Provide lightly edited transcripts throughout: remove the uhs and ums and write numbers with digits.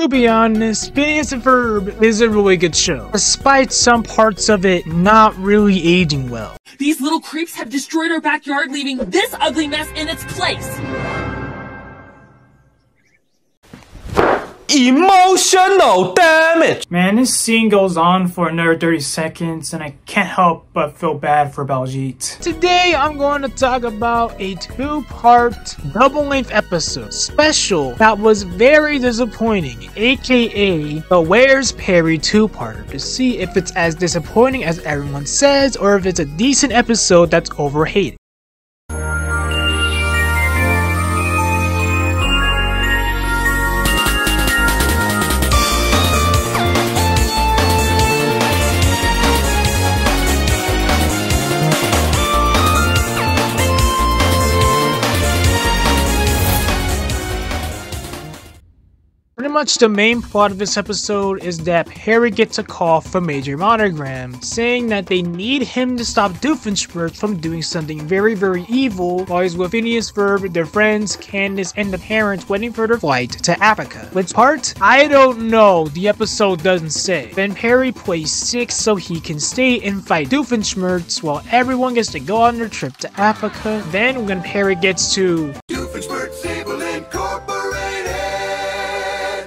To be honest, Phineas Ferb is a really good show, despite some parts of it not really aging well. These little creeps have destroyed our backyard, leaving this ugly mess in its place. Emotional damage! Man, this scene goes on for another 30 seconds and I can't help but feel bad for Baljeet. Today I'm going to talk about a two-part double-length episode special that was very disappointing, aka the Where's Perry two-parter, to see if it's as disappointing as everyone says or if it's a decent episode that's overhated. Pretty much the main plot of this episode is that Perry gets a call from Major Monogram saying that they need him to stop Doofenshmirtz from doing something very evil while he's with Phineas Ferb, their friends, Candace, and the parents waiting for their flight to Africa. Which part? I don't know, the episode doesn't say. Then Perry plays sick so he can stay and fight Doofenshmirtz while everyone gets to go on their trip to Africa. Then when Perry gets to Doofenshmirtz Evil Incorporated!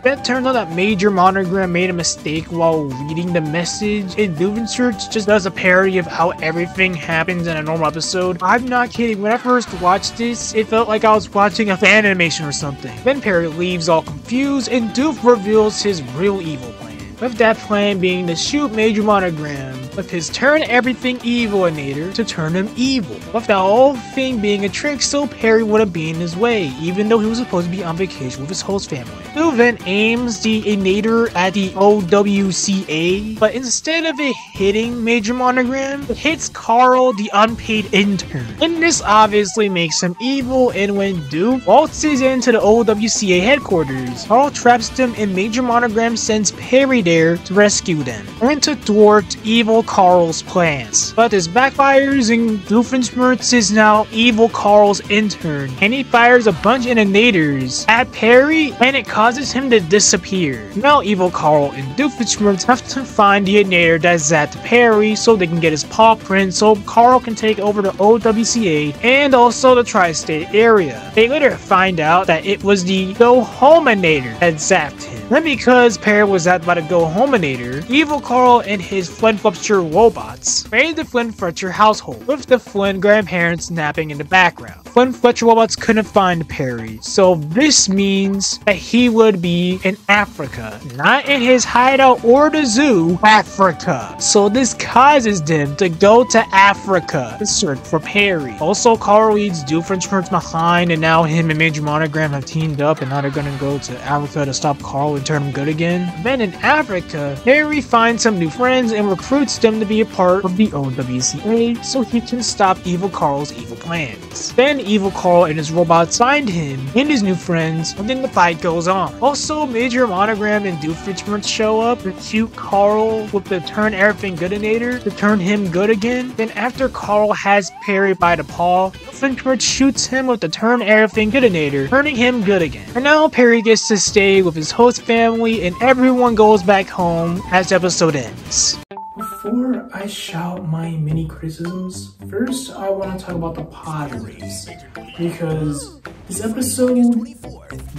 It turned out that Major Monogram made a mistake while reading the message, and Doofenshmirtz just does a parody of how everything happens in a normal episode. I'm not kidding, when I first watched this, it felt like I was watching a fan animation or something. Then Perry leaves all confused, and Doof reveals his real evil plan. With that plan being to shoot Major Monogram with his turn everything evilinator to turn him evil. With the whole thing being a trick so Perry wouldn't be in his way, even though he was supposed to be on vacation with his host family. Doof then aims the inator at the OWCA, but instead of it hitting Major Monogram, it hits Carl, the unpaid intern. And this obviously makes him evil, and when Doof waltzes into the OWCA headquarters, Carl traps them and Major Monogram sends Perry there to rescue them and to thwart evil Carl's plans. But this backfires and Doofenshmirtz is now evil Carl's intern, and he fires a bunch of inators at Perry and it causes him to disappear. Now evil Carl and Doofenshmirtz have to find the inator that zapped Perry so they can get his paw print so Carl can take over the OWCA and also the tri-state area. They later find out that it was the Go-Hominator that zapped him. And because Perry was about to Go-Hominator, evil Carl and his Flint-Fletcher robots raided the Flint-Fletcher household, with the Flint grandparents napping in the background. Flint-Fletcher robots couldn't find Perry, so this means that he would be in Africa, not in his hideout or the zoo, Africa. So this causes them to go to Africa to search for Perry. Also, Carl leads Doofenshmirtz behind, and now him and Major Monogram have teamed up, and now they're gonna go to Africa to stop Carl and turn him good again. Then in Africa, Perry finds some new friends and recruits them to be a part of the OWCA so he can stop evil Carl's evil plans. Then evil Carl and his robots find him and his new friends, and then the fight goes on. Also, Major Monogram and Doofenshmirtz show up and shoot Carl with the turn everything goodinator to turn him good again. Then after Carl has Perry by the paw, Doofenshmirtz shoots him with the turn everything goodinator, turning him good again. And now Perry gets to stay with his host family and everyone goes back home as the episode ends. Before I shout my mini criticisms, first I want to talk about the Padres, because this episode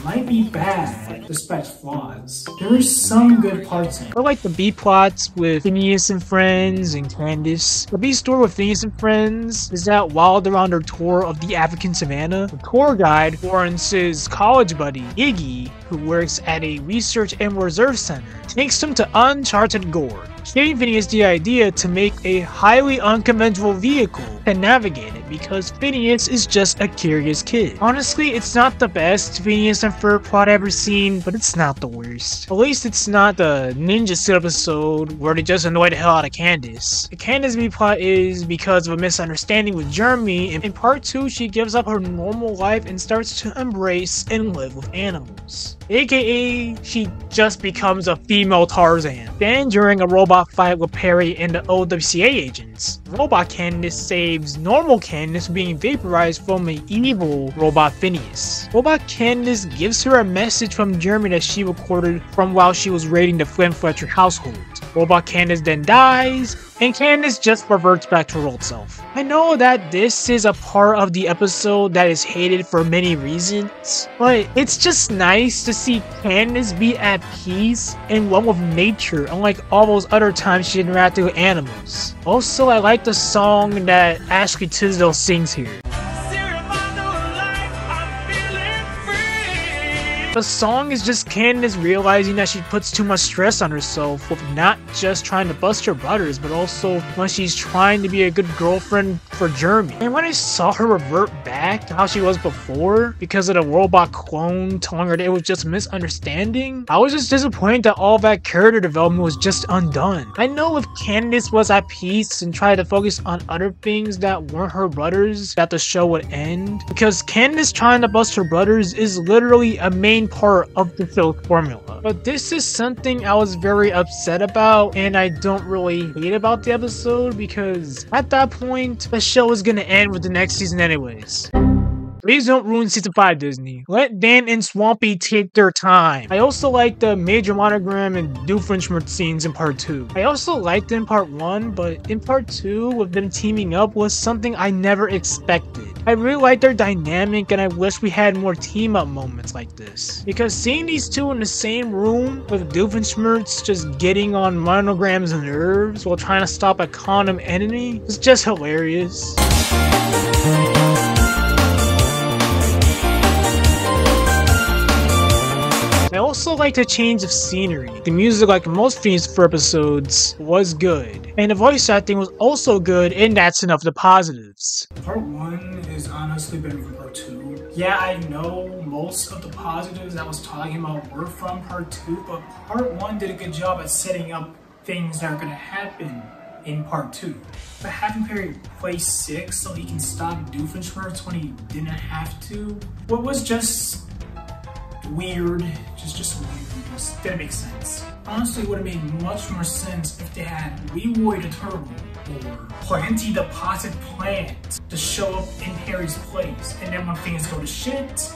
might be bad despite flaws. There are some good parts in it. I like the B plots with Phineas and Friends and Candace. The B story with Phineas and Friends is that while they're on their tour of the African savannah, the tour guide warns his college buddy, Iggy, who works at a research and reserve center, takes him to uncharted gorge, giving Phineas the idea to make a highly unconventional vehicle to navigate it because Phineas is just a curious kid. Honestly, it's not the best Phineas and Ferb plot I've ever seen, but it's not the worst. At least it's not the ninja suit episode where they just annoy the hell out of Candace. The Candace B plot is because of a misunderstanding with Jeremy, and in part 2 she gives up her normal life and starts to embrace and live with animals. aka she just becomes a female Tarzan. Then during a robot fight with Perry and the OWCA agents, Robot Candace saves normal Candace from being vaporized from an evil robot Phineas. Robot Candace gives her a message from Germany that she recorded from while she was raiding the Flynn Fletcher household. Robot Candace then dies, and Candace just reverts back to her old self. I know that this is a part of the episode that is hated for many reasons, but it's just nice to see Candace be at peace and one with nature, unlike all those other times she interacted with animals. Also, I like the song that Ashley Tisdale sings here. The song is just Candace realizing that she puts too much stress on herself with not just trying to bust her brothers, but also when she's trying to be a good girlfriend for Jeremy. And when I saw her revert back to how she was before because of the robot clone telling her that it was just a misunderstanding, I was just disappointed that all that character development was just undone. I know if Candace was at peace and tried to focus on other things that weren't her brothers, that the show would end, because Candace trying to bust her brothers is literally a main part of the show's formula. But this is something I was very upset about, and I don't really hate about the episode because at that point, the show is gonna end with the next season anyways. Please don't ruin season 5, Disney. Let Dan and Swampy take their time. I also like the Major Monogram and Doofenshmirtz scenes in part 2. I also liked it in part 1, but in part 2, with them teaming up was something I never expected. I really like their dynamic, and I wish we had more team-up moments like this. Because seeing these two in the same room with Doofenshmirtz just getting on Monogram's nerves while trying to stop a condom enemy is just hilarious. I also like the change of scenery. The music, like most Phineas Ferb episodes, was good. And the voice acting was also good, and that's enough of the positives. Part 1 is honestly better than part 2. Yeah, I know most of the positives I was talking about were from part 2, but part 1 did a good job at setting up things that are going to happen in part 2. But having Perry play 6 so he can stop Doofenshmirtz when he didn't have to, what was just weird, just weird, just didn't make sense. Honestly, it would have made much more sense if they had Leroy the Turtle or Planty the Potted Plant to show up in Perry's place, and then when things go to shit,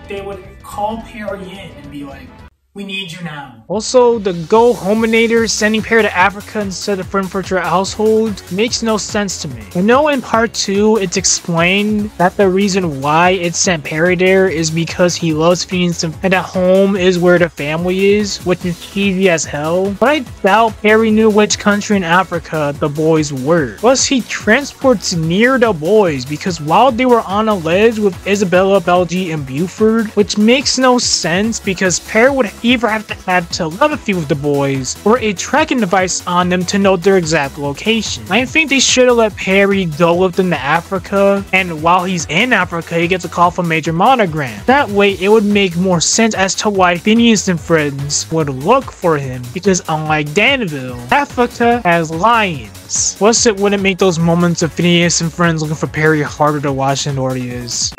they would call Perry in and be like, we need you now. Also, the Go Hominator sending Perry to Africa instead of Frankfurter household makes no sense to me. I know in part 2 it's explained that the reason why it sent Perry there is because he loves Phineas and that home is where the family is, which is cheesy as hell. But I doubt Perry knew which country in Africa the boys were. Plus, he transports near the boys because while they were on a ledge with Isabella, Belgie, and Buford, which makes no sense because Perry would either have to have telepathy with the boys or a tracking device on them to know their exact location. I think they should have let Perry go with them to Africa, and while he's in Africa, he gets a call from Major Monogram. That way, it would make more sense as to why Phineas and friends would look for him, because unlike Danville, Africa has lions. Plus, it wouldn't make those moments of Phineas and friends looking for Perry harder to watch than it already is.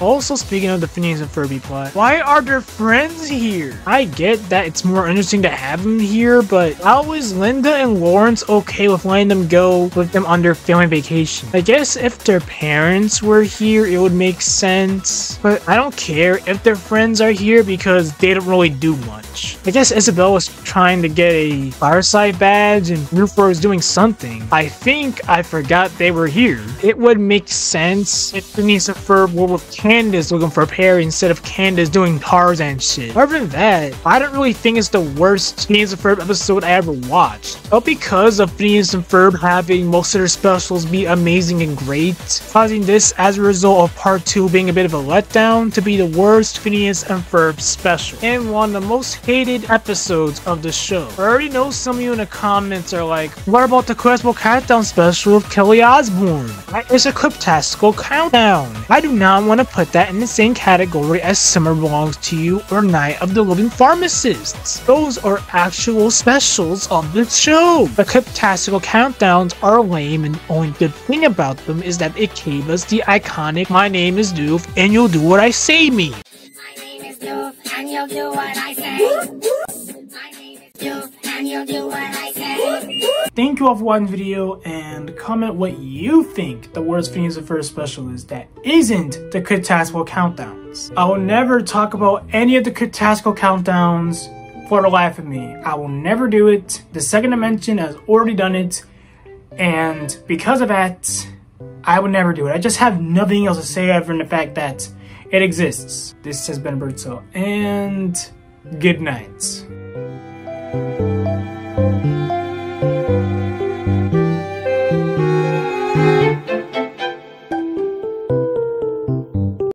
Also, speaking of the Phineas and Ferb plot, why are their friends here? I get that it's more interesting to have them here, but how is Linda and Lawrence okay with letting them go with them on their family vacation? I guess if their parents were here, it would make sense, but I don't care if their friends are here because they don't really do much. I guess Isabel was trying to get a fireside badge and Rufus was doing something. I think I forgot they were here. It would make sense if Phineas and Ferb were with Candace looking for Perry instead of Candace doing Tarzan shit. Other than that, I don't really think it's the worst Phineas and Ferb episode I ever watched. But because of Phineas and Ferb having most of their specials be amazing and great, causing this as a result of part 2 being a bit of a letdown to be the worst Phineas and Ferb special and one of the most hated episodes of the show. I already know some of you in the comments are like, what about the Questionable Countdown special with Kelly Osbourne? It's a cryptastical countdown. I do not want to put that in the same category as Summer Belongs to You or Night of the Living Pharmacists. Those are actual specials of the show. The Cryptastical Countdowns are lame, and the only good thing about them is that it gave us the iconic "My name is Doof and you'll do what I say" meme. My name is Doof and you'll do what I say. My name is Doof and you'll do what I say. Thank you all for watching the video, and comment what you think the worst Phineas Ferb special is that isn't the Cryptastical Countdowns. I will never talk about any of the Cryptastical Countdowns for the life of me. I will never do it. The Second Dimension has already done it, and because of that, I would never do it. I just have nothing else to say other than the fact that it exists. This has been Berto, and good night.